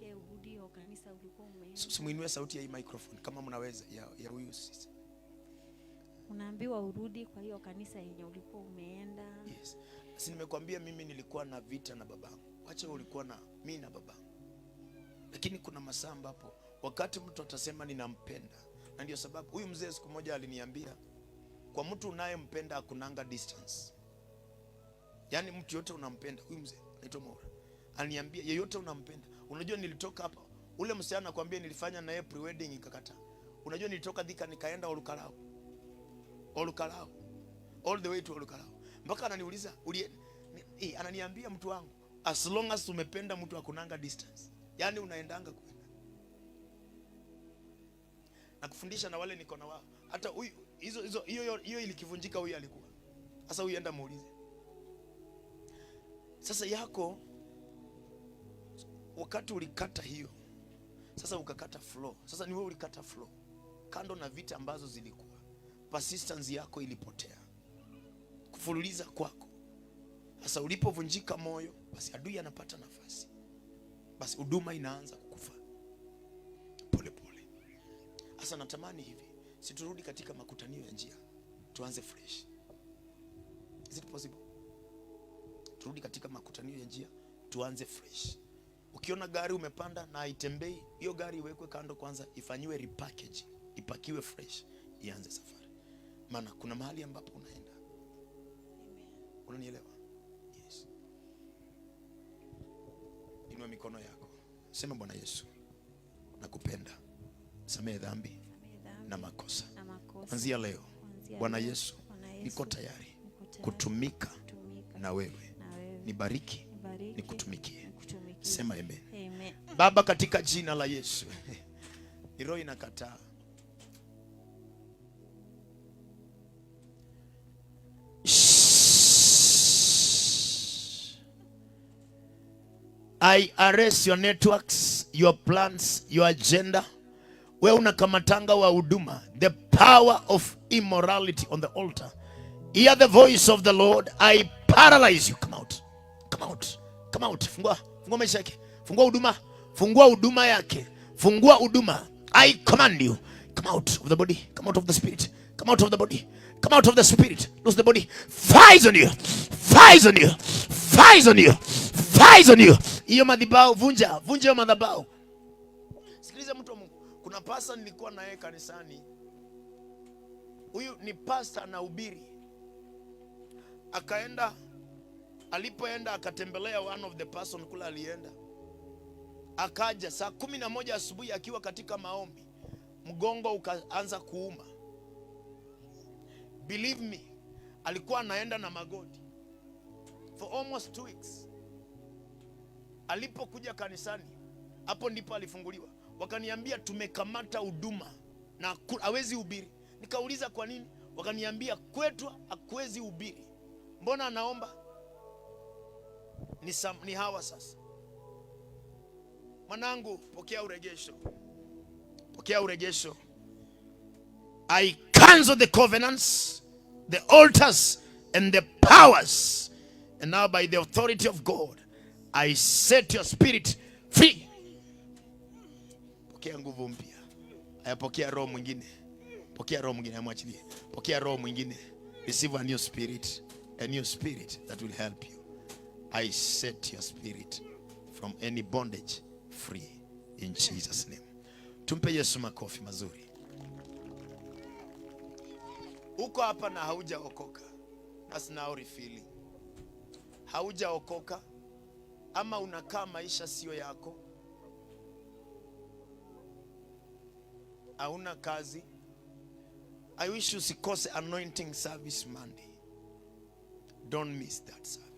uelekee urudi hiyo kanisa ulikuwa umeenda. Simuinue sauti ya hii microphone kama mnaweza ya huyu sisi. Unaambiwa urudi kwa hiyo kanisa yenye ulikuwa umeenda. Yes. Sisi nimekwambia mimi nilikuwa na vita na babangu. Wacha ulikuwa na mimi na babangu. Lakini kuna masaa ambapo wakati mtu atasema ninampenda. Na ndio sababu huyu mzee siku moja aliniambia kwa mtu unayempenda hakunanga distance. Yaani mtu yote unampenda. Huyu mzee anaitwa Maura. Aliniambia yeyote unampenda. Unajua nilitoka hapa. Ule msichana nakwambia nilifanya na yeye pre-wedding ikakata. Unajua nilitoka Thika nikaenda Olukalao. All the way to Olukalao. Mpaka ananiuliza ananiambia mtu wangu as long as umependa mtu hakunanga distance. Yaani unaendanga kwenda. Na kufundisha na wale niko na wao. Hata huyu hiyo ilikivunjika huyu alikuwa. Sasa huyu enda muulize. Sasa yako wakati ulikata hiyo. Sasa ukakata flow. Sasa ni wewe ulikata flow. Kando na vita ambazo zilikuwa. Persistence yako ilipotea. Kufululiza kwako. Sasa ulipovunjika moyo, basi adui anapata nafasi. Basi huduma inaanza kukufa. Pole pole. Sasa natamani hivi, siturudi katika makutanio ya njia. Tuanze fresh. Is it possible? Turudi katika makutanio ya njia, tuanze fresh. Ukiona gari umepanda na haitembei, hiyo gari iwekwe kando kwanza, ifanyiwe repackaging, ipakiwe fresh, ianze safari. Maana kuna mahali ambapo unaenda. Unanielewa? Yes. Inua mikono yako. Sema Bwana Yesu, nakupenda. Samehe dhambi na makosa. Kuanzia leo, Bwana Yesu, niko tayari kutumika na wewe. Nibariki, nikutumikie. Sema amen. Amen. Baba, katika jina la Yesu. Ni roho inakataa. I arrest your networks, your plans, your agenda. Wewe unakamatanga wa huduma, the power of immorality on the altar. Hear the voice of the Lord. I paralyze you. Come out. Come out. Come out. Fungua maisha yake. Fungua huduma. Fungua huduma yake. Fungua huduma. I command you. Come out of the body. Come out of the spirit. Come out of the body. Come out of the spirit. Lose the body. Fires on you. Fires on you. Fires on you. Fires on you. Hiyo madhabahu vunja. Vunja hiyo madhabahu. Sikiliza mtu wa Mungu. Kuna pastor nilikuwa na yeye kanisani. Huyu ni pastor anahubiri. Akaenda, alipoenda akatembelea one of the person kula alienda. Akaja saa 11 asubuhi akiwa katika maombi. Mgongo ukaanza kuuma. Believe me, alikuwa anaenda na magoti for almost 2 weeks. Alipokuja kanisani, hapo ndipo alifunguliwa. Wakaniambia tumekamata huduma na hawezi hubiri. Nikauliza kwa nini? Wakaniambia kwetu hakuwezi hubiri. Mbona anaomba? Ni hawa sasa. Mwanangu, pokea urejesho. Pokea urejesho. I cancel the covenants, the altars and the powers. And now by the authority of God, I set your spirit free. Pokea nguvu mpya. Ayapokea roho mwingine. Pokea roho mwingine, amwachilie. Pokea roho mwingine. Receive a new spirit that will help you. I set your spirit from any bondage free in Jesus' name. Tumpe Yesu makofi mazuri. Uko hapa na haujaokoka. That's now refilling. Haujaokoka ama unakaa maisha sio yako. Hauna kazi. I wish usikose anointing service Monday. Don't miss that service.